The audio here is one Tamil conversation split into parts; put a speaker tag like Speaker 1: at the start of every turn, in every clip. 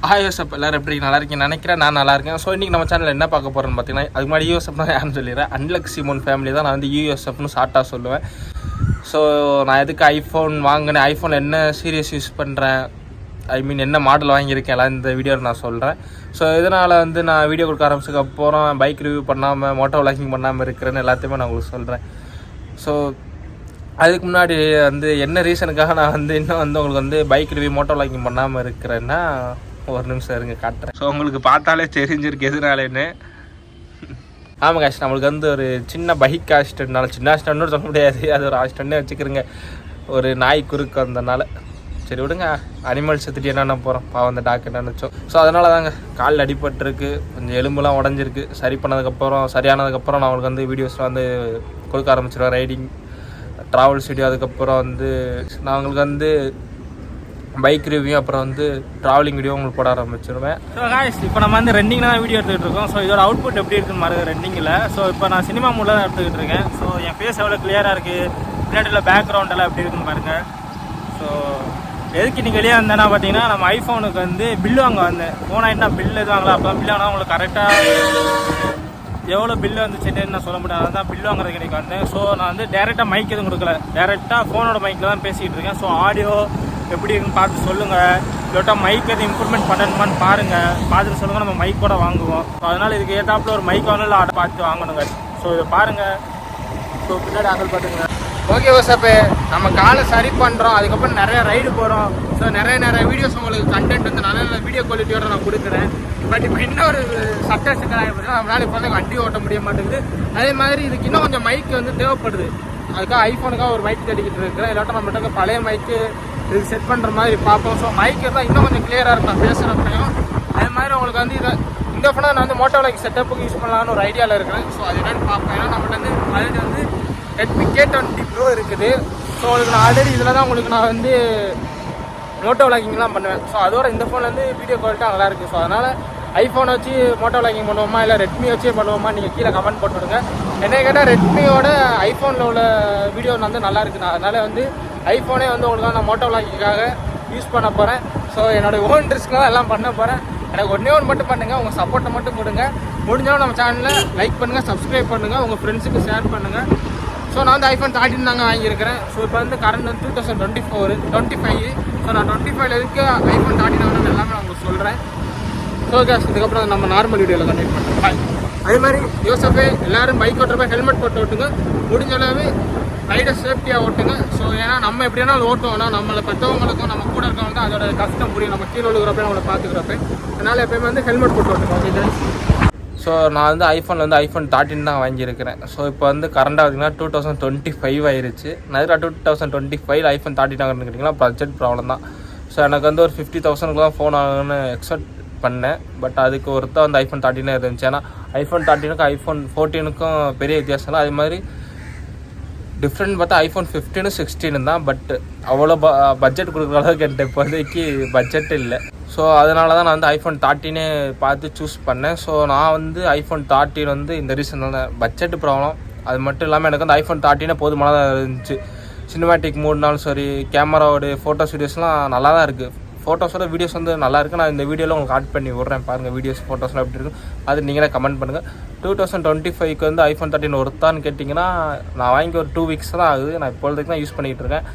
Speaker 1: ஹாய் யோசப், எல்லோரும் எப்படி நல்லா இருக்கீங்கன்னு நினைக்கிறேன். நான் நல்லா இருக்கேன். ஸோ இன்றைக்கி நம்ம சேனலில் என்ன பார்க்க போகிறேன்னு பார்த்தீங்கன்னா, அதுக்கு முன்னாடி யூஎஸ்எஃப்னா யாருன்னு சொல்லிடுறேன். அன்லக் சிமோன் ஃபேமிலி தான் நான் வந்து யூஎஸ்எஃப்னு ஷார்ட்டாக சொல்லுவேன். ஸோ நான் எதுக்கு ஐஃபோன் வாங்கினேன், ஐஃபோனில் என்ன சீரியஸ் யூஸ் பண்ணுறேன், என்ன மாடல் வாங்கியிருக்கேன் எல்லாம் இந்த வீடியோவில் நான் சொல்கிறேன். ஸோ இதனால் வந்து நான் வீடியோ கொடுக்க ஆரம்பிச்சதுக்கு அப்புறம் பைக் ரிவ்யூ பண்ணாமல் மோட்டோ விளாகிங் பண்ணாமல் இருக்கிறேன்னு எல்லாத்தையுமே நான் உங்களுக்கு சொல்கிறேன். ஸோ அதுக்கு முன்னாடி வந்து என்ன ரீசனுக்காக நான் வந்து இன்னும் வந்து உங்களுக்கு வந்து பைக் ரிவ்யூ மோட்டோ விளாகிங் பண்ணாமல் இருக்கிறேன்னா ஒரு நிமிஷம் இருங்க காட்டுறேன். ஸோ உங்களுக்கு பார்த்தாலே தெரிஞ்சிருக்கு எதுனாலேன்னு. ஆமாம் காஷ், நம்மளுக்கு வந்து ஒரு சின்ன பைக் ஆக்சிடென்ட்னால, சின்ன ஆக்சிடென்ட்னு சொல்ல முடியாது, அது ஒரு ஆக்சிடென்ட்டே வச்சுக்கிறேங்க. ஒரு நாய் குறுக்கு வந்தனால சரி விடுங்க, அனிமல்ஸ் எடுத்துகிட்டு என்னென்ன போகிறோம், பாவம் அந்த டாக்டர் நினச்சோம். ஸோ அதனால தாங்க காலில் அடிபட்டுருக்கு, கொஞ்சம் எலும்புலாம் உடஞ்சிருக்கு. சரி பண்ணதுக்கப்புறம், சரியானதுக்கப்புறம் நான் உங்களுக்கு வந்து வீடியோஸில் வந்து கொடுக்க ஆரம்பிச்சிடுவேன். ரைடிங், ட்ராவல்ஸ் வீடியோ, அதுக்கப்புறம் வந்து நான் உங்களுக்கு வந்து பைக் ரிவ்யூ, அப்புறம் வந்து ட்ராவலிங் வீடியோ உங்களுக்கு போட ஆரம்பிச்சிருவேன். ஸோ காய்ஸ், இப்போ நம்ம வந்து ரெண்டிங் தான் வீடியோ எடுத்துகிட்டு இருக்கோம். ஸோ இதோட அவுட்புட் எப்படி இருக்குன்னு பாருங்க ரெண்டிங்கில். ஸோ இப்போ நான் சினிமா மூடில் தான் எடுத்துக்கிட்டு இருக்கேன். ஸோ என் ஃபேஸ் எவ்வளோ கிளியராக இருக்குது, பின்னாடியில் பேக்ரவுண்டெல்லாம் எப்படி இருக்குன்னு பாருங்கள். ஸோ எதுக்கு இன்றைக்கி வெளியே வந்தேன்னா பார்த்தீங்கன்னா, நம்ம ஐஃபோனுக்கு வந்து பில்லு வாங்க வந்தேன். ஃபோன் ஆகிட்டுனா பில் எதுவாங்களா, அப்போ தான் பில் வாங்கினா உங்களுக்கு கரெக்டாக எவ்வளோ பில்லு வந்துச்சுன்னு நான் சொல்ல முடியாது. அதான் பில் வாங்குறதுக்கு இன்றைக்கி வந்தேன். ஸோ நான் வந்து டேரெக்டாக மைக் எதுவும் கொடுக்கல, டேரெக்டாக ஃபோனோட மைக்கில் தான் பேசிகிட்டு இருக்கேன். ஸோ ஆடியோ எப்படி இருக்குன்னு பார்த்து சொல்லுங்கள், இல்லட்டா மைக் எதுவும் இம்ப்ரூவ்மெண்ட் பண்ணணுமான்னு பாருங்கள், பார்த்துட்டு சொல்லுங்கள். நம்ம மைக் கூட வாங்குவோம். ஸோ அதனால் இதுக்கு ஏற்றாப்புல ஒரு மைக் வாங்கல ஆட பார்த்து வாங்கணுங்க. ஸோ இதை பாருங்கள். ஸோ பின்னாடி ஆகல் பார்த்துங்க. ஓகே வாட்ஸ்அப்பு, நம்ம காலை சரி பண்ணுறோம், அதுக்கப்புறம் நிறைய ரைடு போகிறோம். ஸோ நிறைய வீடியோஸ் உங்களுக்கு கண்டென்ட் வந்து நல்ல வீடியோ குவாலிட்டியோட நான் கொடுக்குறேன். பட் இப்போ இன்னொரு சட்ட சிக்கலாக பார்த்தீங்கன்னா, நம்மளால இப்போ வந்து வண்டி ஓட்ட முடிய மாட்டேங்குது. அதே மாதிரி இதுக்கு இன்னும் கொஞ்சம் மைக் வந்து தேவைப்படுது. அதுக்காக ஐஃபோனுக்காக ஒரு மைக் தேடிக்கிட்டு இருக்கிறேன். இல்லாட்டா நம்மகிட்ட பழைய மைக்கு இது செட் பண்ணுற மாதிரி பார்ப்போம். ஸோ மைக் இருந்தால் இன்னும் கொஞ்சம் கிளியராக இருக்கும் பேசுகிறப்பையும். அதே மாதிரி உங்களுக்கு வந்து இந்த ஃபோனை நான் வந்து மோட்டோ விளாகிங் செட்டப்புக்கு யூஸ் பண்ணலான்னு ஒரு ஐடியாவில் இருக்கிறேன். ஸோ அது என்னென்னு பார்ப்பேன். ஏன்னா நம்மகிட்ட வந்து ஆல்ரெடி வந்து Redmi K20 Pro இருக்குது. ஸோ உங்களுக்கு நான் ஆல்ரெடி இதில் தான் உங்களுக்கு நான் வந்து மோட்டோ விளாகிங்லாம் பண்ணுவேன். ஸோ அதோட இந்த ஃபோனில் வந்து வீடியோ குவாலிட்டி நல்லாயிருக்கு. ஸோ அதனால் ஐஃபோனை வச்சு மோட்டோ விளாகிங் பண்ணுவோமா, இல்லை ரெட்மி வச்சே பண்ணுவோமா, நீங்கள் கீழே கமெண்ட் போட்டு விடுங்க. என்ன கேட்டால் ரெட்மியோட ஐஃபோனில் உள்ள வீடியோ வந்து நல்லா இருக்குது. அதனால் வந்து ஐஃபோனே வந்து உங்களுக்கு நான் மோட்டோ விளாகிங்காக யூஸ் பண்ண போகிறேன். ஸோ என்னோடய ஓன் ரிஸ்க் தான் எல்லாம் பண்ண போகிறேன். எனக்கு ஒன்றே ஒன்று மட்டும் பண்ணுங்கள், உங்கள் சப்போர்ட்டை மட்டும் கொடுங்க. முடிஞ்சாலும் நம்ம சேனலில் லைக் பண்ணுங்கள், சப்ஸ்கிரைப் பண்ணுங்கள், உங்கள் ஃப்ரெண்ட்ஸுக்கு ஷேர் பண்ணுங்கள். ஸோ நான் வந்து ஐஃபோன் 13 தாங்க வாங்கியிருக்கிறேன். ஸோ இப்போ வந்து கரண்ட் வந்து 2025. ஸோ நான் 25 இருக்கு ஐஃபோன் 13 வாங்கினது எல்லாமே நான் உங்களுக்கு சொல்கிறேன். ஸோ கேஸ், இதுக்கப்புறம் நம்ம நார்மல் வீடியோவில் கண்டக்ட் பண்ணுறேன். அதே மாதிரி யோசப்பே எல்லோரும் பைக் ஓட்டுறப்ப ஹெல்மெட் போட்டு ஓட்டுங்க. முடிஞ்ச அளவு ரைடர் சேஃப்டியாக ஓட்டுங்க. ஸோ ஏன்னா நம்ம எப்படி வேணாலும் ஓட்டுவோம்னா நம்மளை பெற்றவங்களுக்கும் நம்ம கூட இருக்கவங்க தான் அதோட கஷ்டம் புரியும். நம்ம கீழே விழுகிறப்ப நம்மளை பார்த்துக்கிறப்ப. அதனால் எப்போயுமே வந்து ஹெல்மெட் போட்டு ஓட்டுங்க. ஓகே. ஸோ நான் வந்து ஐஃபோனில் வந்து ஐஃபோன் 13 தான் வாங்கியிருக்கிறேன். ஸோ இப்போ வந்து கரண்டாக பார்த்தீங்கன்னா 2025 ஆயிடுச்சு. நான் 2025 ஐஃபோன் 13 வாங்கன்னு கேட்டிங்கன்னா பட்ஜெட் ப்ராப்ளம் தான். ஸோ எனக்கு வந்து ஒரு 50,000 தான் ஃபோன் ஆகுன்னு எக்ஸ்பெக்ட் பண்ணேன். பட் அதுக்கு ஒருத்தர் வந்து ஐஃபோன் 13 இருந்துச்சு. ஏன்னா ஐஃபோன் 13க்கும் ஐஃபோன் 14க்கும் பெரிய வித்தியாசம் தான். அதே மாதிரி டிஃப்ரெண்ட் பார்த்தா ஐஃபோன் 15 16 தான். பட் அவ்வளோ பட்ஜெட் கொடுக்குற அளவுக்கு என்கிட்ட இப்போதைக்கு பட்ஜெட் இல்லை. ஸோ அதனால தான் நான் வந்து ஐஃபோன் 13 பார்த்து சூஸ் பண்ணேன். ஸோ நான் வந்து ஐஃபோன் 13 வந்து இந்த ரீசன் தான், பட்ஜெட் ப்ராப்ளம். அது மட்டும் இல்லாமல் எனக்கு வந்து ஐஃபோன் 13 போதுமானதாக இருந்துச்சு. சினிமேட்டிக் மூட்னாலும் சரி, கேமராவோட ஃபோட்டோஸ் வீடியோஸ்லாம் நல்லா தான் இருக்குது. ஃபோட்டோஸோட வீடியோஸ் வந்து நல்லாயிருக்கு. நான் இந்த வீடியோவில் உங்களுக்கு ஆட் பண்ணி விட்றேன் பாருங்கள். வீடியோஸ் ஃபோட்டோஸ்லாம் எப்படி இருக்கும் அது நீங்களே கமெண்ட் பண்ணுங்கள். 2025க்கு வந்து ஐஃபோன் 13 ஒருத்தான்னு கேட்டிங்கன்னா, நான் வாங்கி ஒரு 2 வீக்ஸ் தான் ஆகுது. நான் இப்போதைக்கு தான் யூஸ் பண்ணிகிட்டு இருக்கேன்.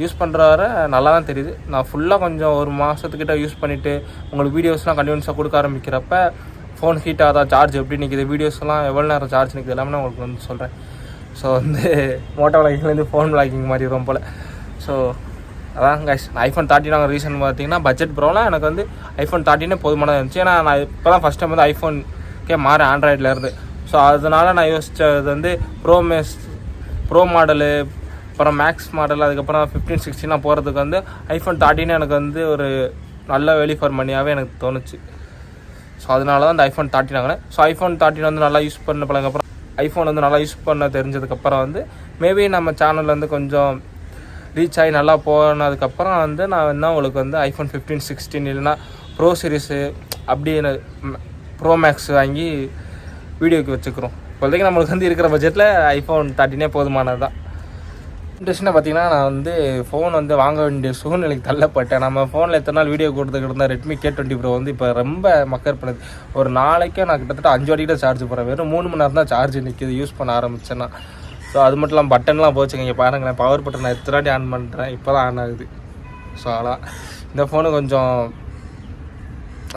Speaker 1: யூஸ் பண்ணுற வர நல்லா தான் தெரியுது. நான் ஃபுல்லாக கொஞ்சம் ஒரு மாதத்துக்கிட்ட யூஸ் பண்ணிவிட்டு உங்களுக்கு வீடியோஸ்லாம் கண்டினியூஸாக கொடுக்க ஆரம்பிக்கிறப்ப ஃபோன் ஹீட் ஆகுதா, சார்ஜ் எப்படி நிற்கிது, வீடியோஸ்லாம் எவ்வளோ நேரம் சார்ஜ் நிற்கிது எல்லாமே நான் உங்களுக்கு வந்து சொல்கிறேன். ஸோ வந்து மோட்டோ விளாகிங்லேருந்து ஃபோன் விளாகிங் மாதிரி ரொம்ப போல். ஸோ அதான் கைஸ், ஐஃபோன் 13 வாங்க ரீசன் பார்த்தீங்கன்னா பட்ஜெட் ப்ராப்ளம். எனக்கு வந்து ஐஃபோன் 13 போதுமானதாக இருந்துச்சு. ஏன்னா நான் இப்போ தான் ஃபஸ்ட் டைம் வந்து ஐஃபோனுக்கே மாறேன் ஆண்ட்ராய்டில் இருந்து. ஸோ அதனால் நான் யோசித்தது வந்து ப்ரோ மாடலு, அப்புறம் மேக்ஸ் மாடல், அதுக்கப்புறம் 15 16 போகிறதுக்கு வந்து ஐஃபோன் 13 எனக்கு வந்து ஒரு நல்ல வேல்யூ ஃபார் மணியாகவே எனக்கு தோணுச்சு. ஸோ அதனால தான் அந்த ஐஃபோன் 13 வாங்கினேன். ஸோ ஐஃபோன் 13 வந்து நல்லா யூஸ் பண்ண பழங்கப்புறம், ஐஃபோன் வந்து நல்லா யூஸ் பண்ண தெரிஞ்சதுக்கப்புறம் வந்து மேபி நம்ம சேனலில் வந்து கொஞ்சம் ரீச் ஆகி நல்லா போனதுக்கப்புறம் வந்து நான் வந்து உங்களுக்கு வந்து ஐஃபோன் 15 16 இல்லைனா ப்ரோ சீரீஸு அப்படின்னு ப்ரோ மேக்ஸ் வாங்கி வீடியோக்கு வச்சுக்கிறோம். இப்போதைக்கு நம்மளுக்கு வந்து இருக்கிற பட்ஜெட்டில் ஐஃபோன் 13 போதுமானது தான். இன்ட்ரெஸ்ட்னா பார்த்தீங்கன்னா, நான் வந்து ஃபோன் வந்து வாங்க வேண்டிய சூழ்நிலைக்கு தள்ளப்பட்டேன். நம்ம ஃபோனில் எத்தனை நாள் வீடியோ கொடுத்துக்கிட்டு இருந்தால் ரெட்மி K20 Pro வந்து இப்போ ரொம்ப மக்கர் பண்ணுது. ஒரு நாளைக்கே நான் கிட்டத்தட்ட 5 வாட்டி சார்ஜ் போடுறேன். வெறும் 3 மணி நேரம் தான் சார்ஜ் நிற்கிது யூஸ் பண்ண ஆரம்பிச்சேன்னா. ஸோ அது மட்டும் இல்லாமல் பட்டன்லாம் போச்சுங்க. இங்கே பாருங்களேன், பவர் பட்டன் நான் எத்தனை வாட்டி ஆன் பண்ணுறேன், இப்போ தான் ஆன் ஆகுது. ஸோ அதான் இந்த ஃபோனு கொஞ்சம்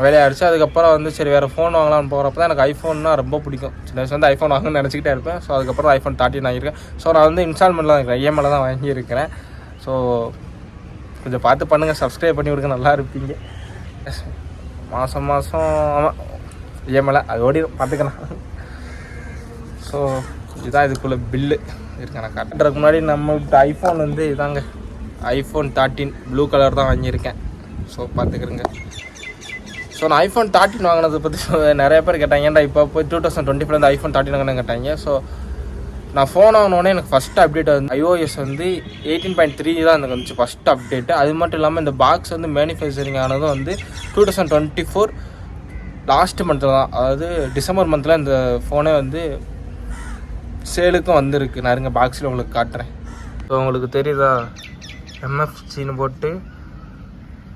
Speaker 1: வேலையாகிடுச்சு. அதுக்கப்புறம் வந்து சரி வேறு ஃபோன் வாங்கலாம்னு போகிறப்ப தான் எனக்கு ஐஃபோன்னா ரொம்ப பிடிக்கும். சின்ன வயசு வந்து ஐஃபோன் வாங்கணும்னு நினச்சிக்கிட்டே இருப்பேன். ஸோ அதுக்கப்புறம் iPhone 13 வாங்கியிருக்கேன். ஸோ நான் வந்து இன்ஸ்டால்மெண்ட்டில் தான் இருக்கிறேன், EMIயில் தான் வாங்கியிருக்கிறேன். ஸோ கொஞ்சம் பார்த்து பண்ணுங்கள், சப்ஸ்கிரைப் பண்ணி விடுங்க, நல்லா இருப்பீங்க. மாதம் ஆமாம் EMIயில் அது ஓடிடும், பார்த்துக்கலாம். ஸோ இதுதான் இதுக்குள்ளே பில்லு இருக்கு. நான் காட்டுறதுக்கு முன்னாடி நம்மள்கிட்ட ஐஃபோன் வந்து இதாங்க iPhone 13 ப்ளூ கலர் தான் வாங்கியிருக்கேன். ஸோ பார்த்துக்கிறேங்க. ஸோ நான் iPhone 13 வாங்கினதை பற்றி நிறைய பேர் கேட்டாங்க, ஏன்டா இப்போ போய் 2024 வந்து iPhone 13 வாங்கினு கேட்டாங்க. ஸோ நான் ஃபோன் வாங்கினோடனே எனக்கு ஃபஸ்ட் அப்டேட் வந்து iOS வந்து 18.3 தான் எனக்கு வந்துச்சு ஃபஸ்ட் அப்டேட்டு. அது மட்டும் இல்லாமல் இந்த பாக்ஸ் வந்து மேனுஃபேக்சரிங் ஆனதும் வந்து 2024 லாஸ்ட் மந்த்தில் தான், அதாவது டிசம்பர் மந்தில் இந்த ஃபோனே வந்து சேலுக்கும் வந்திருக்கு. நான் இருங்க பாக்ஸில் உங்களுக்கு காட்டுறேன். ஸோ உங்களுக்கு தெரியுதா, MFCன்னு போட்டு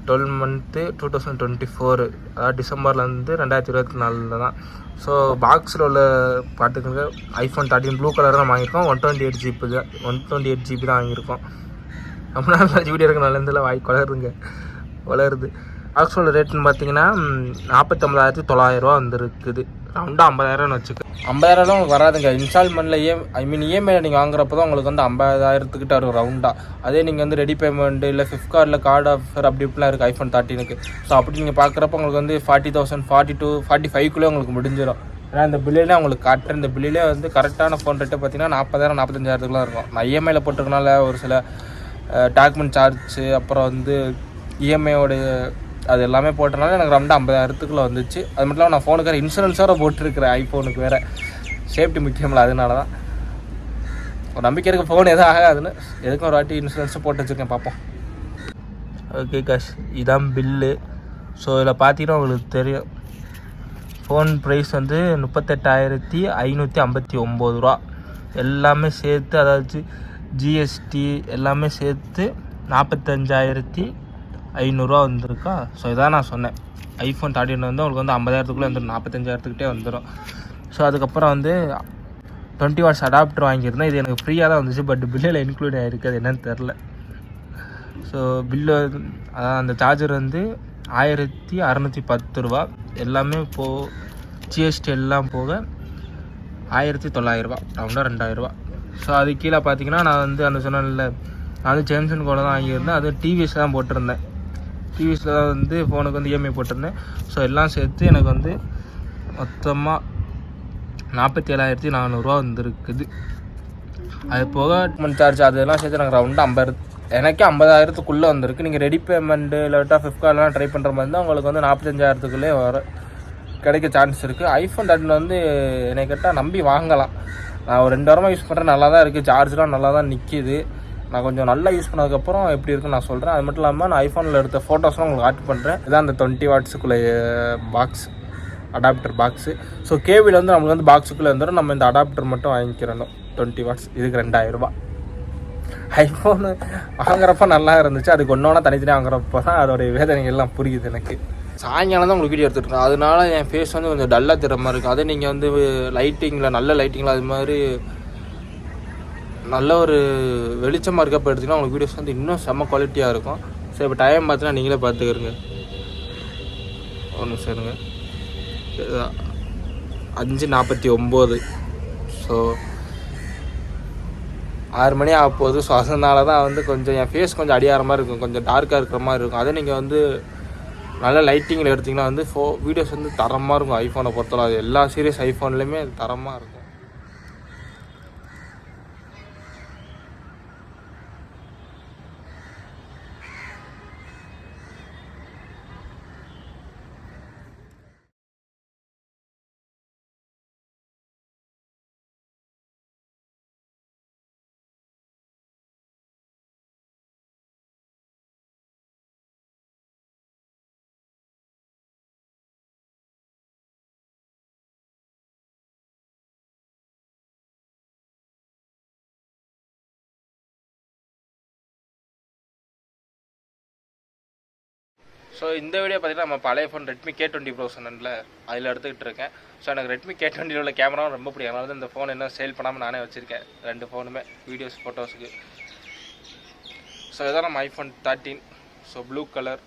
Speaker 1: 12 மந்த்து 2024, அதாவது டிசம்பர்லேருந்து 2024 தான். ஸோ பாக்ஸில் உள்ள பார்த்துக்கோங்க, iPhone 13 ப்ளூ கலர் தான் வாங்கியிருக்கோம். 128 GB தான் வாங்கியிருக்கோம். ரொம்ப நாள் வீடியோ இருக்க நல்லதில் வளருது. பாக்ஸோட ரேட்டுன்னு பார்த்தீங்கன்னா 49,900 வந்துருக்குது. ரவுண்டாக 50,000 வச்சுக்க. 50,000 உங்களுக்கு வராதுங்க. இன்ஸ்டால்மெண்ட்டில் EMI நீங்கள் வாங்குறப்போ தான் உங்களுக்கு வந்து 50,000 வரும் ரவுண்டாக. அதே நீங்கள் வந்து ரெடி பேமெண்ட்டு இல்லை ஃப்ளிப்கார்ட்டில் கார்டு ஆஃபர் அப்படி இப்படிலாம் இருக்குது iPhone 13க்கு. ஸோ அப்படி நீங்கள் பார்க்குறப்ப உங்களுக்கு வந்து 40,000 42 45 உங்களுக்கு முடிஞ்சிடும். ஏன்னா இந்த பில்லிலே உங்களுக்கு காட்டுறேன். இந்த பில்லிலே வந்து கரெக்டான ஃபோன் ரேட்டு பார்த்தீங்கன்னா 40,000 45,000 இருக்கும். நான் EMIயில் போட்டிருக்கனால ஒரு சில டாக்குமெண்ட் சார்ஜு அப்புறம் வந்து EMIயோட அது எல்லாமே போட்டனால எனக்கு ரொம்ப 50,000 வந்துச்சு. அது மட்டும் இல்லாமல் நான் ஃபோனுக்கு இன்சூரன்ஸோடு போட்டிருக்கிறேன். ஐஃபோனுக்கு வேறு சேஃப்டி முக்கியமில்ல, அதனால தான் ஒரு நம்பிக்கை இருக்க ஃபோன் எதுவும் ஆகாதுன்னு எதுக்கும் ஒரு வாட்டி இன்சூரன்ஸும் போட்டு வச்சுருக்கேன், பார்ப்போம். ஓகே காஷ், இதான் பில்லு. ஸோ இதில் பார்த்தீங்கன்னா உங்களுக்கு தெரியும், ஃபோன் ப்ரைஸ் வந்து 38,559 ரூபா எல்லாமே சேர்த்து, அதாவது GST எல்லாமே சேர்த்து 45,500 வந்துருக்கா. ஸோ இதான் நான் சொன்னேன், iPhone 13 வந்து உங்களுக்கு வந்து 50,000 வந்துடும், 45,000 வந்துடும். ஸோ அதுக்கப்புறம் வந்து 20 வாட்ஸ் அடாப்டர் வாங்கியிருந்தேன். இது எனக்கு ஃப்ரீயாக தான் வந்துச்சு, பட் பில்லில் இன்க்ளூட் ஆகிருக்கு, அது என்னன்னு தெரில. ஸோ பில்லு அதான் அந்த சார்ஜர் வந்து 1,610 ரூபா எல்லாமே GST எல்லாம் போக 1,900 ரூபா, ரவுண்டாக 2,000 ரூபா. ஸோ அது கீழே பார்த்தீங்கன்னா நான் வந்து அந்த சொன்னேன்ல, நான் வந்து ஜேம்சன் கோல தான் வாங்கியிருந்தேன். அது டிவிஎஸ் தான் போட்டிருந்தேன். டிவிஎஸில் தான் வந்து ஃபோனுக்கு வந்து EMI போட்டிருந்தேன். ஸோ எல்லாம் சேர்த்து எனக்கு வந்து மொத்தமாக 47,400 வந்துருக்குது. அது போக டாக்குமெண்ட் சார்ஜ் அதெல்லாம் சேர்த்து எனக்கு ரவுண்டாக 50, எனக்கே 50,000 வந்திருக்கு. நீங்கள் ரெடி பேமெண்ட்டு இல்லாட்டா ஃப்ளிப்கார்ட்லாம் ட்ரை பண்ணுற மாதிரி இருந்தால் உங்களுக்கு வந்து 45,000 கிடைக்க சான்ஸ் இருக்குது. iPhone 13 வந்து என்னை கேட்டால் நம்பி வாங்கலாம். நான் ஒரு 2 வாரமாக யூஸ் பண்ணுறேன், நல்லா தான் இருக்குது, சார்ஜ்லாம் நல்லா தான் நிற்கிது. நான் கொஞ்சம் நல்லா யூஸ் பண்ணதுக்கப்புறம் எப்படி இருக்குன்னு நான் சொல்கிறேன். அது மட்டும் இல்லாமல் நான் ஐஃபோனில் எடுத்த ஃபோட்டோஸ்லாம் உங்களுக்கு ஆட் பண்ணுறேன். இதான் அந்த 20 வாட்ஸுக்குள்ளே box, adapter box. So cable வந்து நம்மளுக்கு வந்து பாக்ஸுக்குள்ளே வந்துடும். நம்ம இந்த அடாப்டர் மட்டும் வாங்கிக்கிறணும் 20 வாட்ஸ். இதுக்கு 2,000 ரூபா. ஐஃபோனு வாங்குறப்ப நல்லா இருந்துச்சு, அதுக்கு ஒன்றா தனித்தனியாக வாங்குறப்போ தான் அதோடைய வேதனைகள்லாம் புரியுது எனக்கு. சாயங்காலம் தான் உங்களுக்கு வீடியோ எடுத்துகிட்ருக்கேன், அதனால என் ஃபேஸ் வந்து கொஞ்சம் டல்லாக தெரிற மாதிரி இருக்கும். அதே நீங்கள் வந்து லைட்டிங்கில் நல்ல லைட்டிங்கில் அது மாதிரி நல்ல ஒரு வெளிச்சமாக இருக்கப்போ எடுத்திங்கன்னா உங்களுக்கு வீடியோஸ் வந்து இன்னும் செம்ம குவாலிட்டியாக இருக்கும். சரி, இப்போ டைம் பார்த்தீங்கன்னா நீங்களே பார்த்துக்கிறங்க. ஒன்று சரிங்க, 5:49. ஸோ 6 மணி ஆக போகுது. ஸோ அதனால தான் வந்து கொஞ்சம் என் ஃபேஸ் கொஞ்சம் அடியார மாதிரி இருக்கும், கொஞ்சம் டார்க்காக இருக்கிற மாதிரி இருக்கும். அதே நீங்கள் வந்து நல்ல லைட்டிங்கில் எடுத்திங்கன்னா வந்து வீடியோஸ் வந்து தரமாக இருக்கும். ஐஃபோனை பொறுத்தவரை அது எல்லா சீரியஸ் ஐஃபோன்லேயுமே தரமாக இருக்கும். ஸோ இந்த வீடியோ பார்த்தீங்கன்னா நம்ம பழைய ஃபோன் ரெட்மி K20 ப்ரோ சொன்னேன்ல, அதில் எடுத்துக்கிட்டு இருக்கேன். ஸோ எனக்கு ரெட்மி K20 உள்ள கேமராவும் ரொம்ப பிடிக்கும். அதனால தான் இந்த ஃபோன் இன்னும் சேல் பண்ணாமல் நானே வச்சுருக்கேன், 2 ஃபோனுமே வீடியோஸ் ஃபோட்டோஸுக்கு. ஸோ இதான் நம்ம iPhone 13. So blue colour.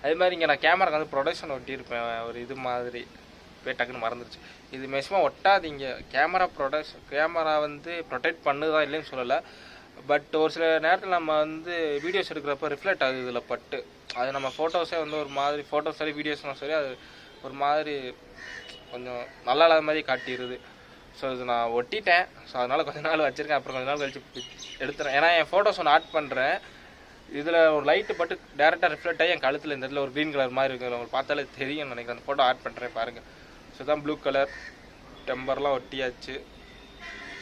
Speaker 1: அதே மாதிரி இங்கே நான் கேமராக்கு வந்து ப்ரொடக்ஷன் ஒட்டியிருப்பேன், ஒரு இது மாதிரி போய் டக்குன்னு மறந்துடுச்சு. இது மேக்ஸிமம் ஒட்டாதீங்க. கேமரா வந்து ப்ரொடெக்ட் பண்ணுதான் இல்லைன்னு சொல்லலை, பட் ஒரு சில நேரத்தில் நம்ம வந்து வீடியோஸ் எடுக்கிறப்ப ரிஃப்ளெக்ட் ஆகுது இதில் பட்டு. அது நம்ம ஃபோட்டோஸே வந்து ஒரு மாதிரி ஃபோட்டோஸ் சரி வீடியோஸ்னால் சரி அது ஒரு மாதிரி கொஞ்சம் நல்லா இல்லாத மாதிரி காட்டிடுது. ஸோ இது நான் ஒட்டிட்டேன். ஸோ அதனால் கொஞ்ச நாள் வச்சுருக்கேன், அப்புறம் கொஞ்ச நாள் கழிச்சு எடுத்துறேன். ஏன்னா என் ஃபோட்டோஸ் ஒன்று ஆட் பண்ணுறேன், இதில் ஒரு லைட்டு பட்டு டேரெக்டாக ரிஃப்ளெக்ட் ஆகி என் கழுத்தில் இந்த இடத்துல ஒரு க்ரீன் கலர் மாதிரி இருக்குது, உங்களுக்கு பார்த்தாலே தெரியும் நினைக்கிறேன். அந்த ஃபோட்டோ ஆட் பண்ணுறேன் பாருங்கள். ஸோ தான் ப்ளூ கலர் டெம்பர்லாம் ஒட்டியாச்சு.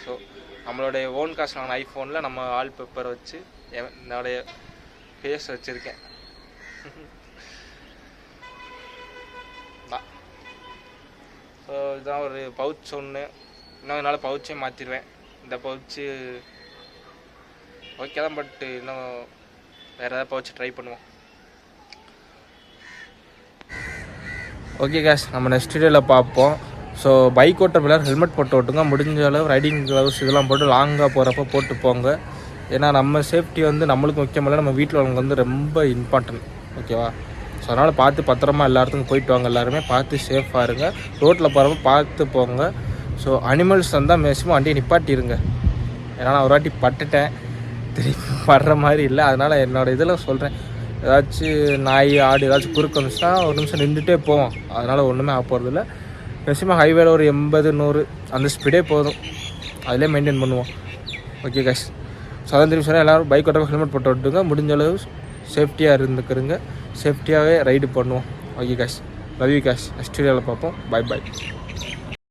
Speaker 1: ஸோ நம்மளுடைய ஓன் காசு நான் ஐஃபோனில் நம்ம வால்பேப்பர் வச்சு என்னுடைய ஃபேஸ் வச்சுருக்கேன். ஸோ இதுதான் ஒரு பவுச் ஒன்று. இன்னும் என்னால் பவுச்சே மாற்றிடுவேன். இந்த பவுச்சு ஓகே தான், பட் இன்னும் வேறு ஏதாவது பவுச்சு ட்ரை பண்ணுவோம். ஓகே கேஷ், நம்ம நெக்ஸ்ட் வீடியோவில் பார்ப்போம். ஸோ பைக் ஓட்டுற பிள்ளையார் ஹெல்மெட் போட்டு ஓட்டுங்க, முடிஞ்ச அளவு ரைடிங் க்ளவுஸ் இதெல்லாம் போட்டு லாங்காக போகிறப்ப போட்டு போங்க. ஏன்னா நம்ம சேஃப்டி வந்து நம்மளுக்கு முக்கியமில்லை, நம்ம வீட்டில் உள்ளவங்க வந்து ரொம்ப இம்பார்ட்டன்ட். ஓகேவா? ஸோ அதனால் பார்த்து பத்திரமா எல்லா இடத்துக்கும் போயிட்டு வாங்க. எல்லாருமே பார்த்து சேஃபாக இருங்க, ரோட்டில் போகிறப்ப பார்த்து போங்க. ஸோ அனிமல்ஸ் வந்தால் மேக்ஸிமம் வண்டியை நிப்பாட்டிடுங்க. ஏன்னா நான் ஒரு வாட்டி பட்டுட்டேன், திருப்பி படுற மாதிரி இல்லை. அதனால் என்னோடய இதில் சொல்கிறேன், ஏதாச்சும் நாய் ஆடு ஏதாச்சும் குறுக்க வந்துச்சுன்னா ஒரு நிமிஷம் நின்றுட்டே போவோம். அதனால் ஒன்றுமே ஆக போகிறதில்ல. மேக்ஸிமம் ஹைவேல ஒரு 80-100 அந்த ஸ்பீடே போதும், அதிலே மெயின்டைன் பண்ணுவோம். ஓகே கேஷ், சுதந்திரம் சொன்னால் எல்லோரும் பைக் ஓட்ட ஹெல்மெட் போட்டு விட்டுங்க, முடிஞ்ச அளவு சேஃப்டியாக இருந்துக்கிறங்க, சேஃப்டியாகவே ரைடு பண்ணுவோம். Okay cash, love you cash. Next வீடியோவில் பார்ப்போம். பை.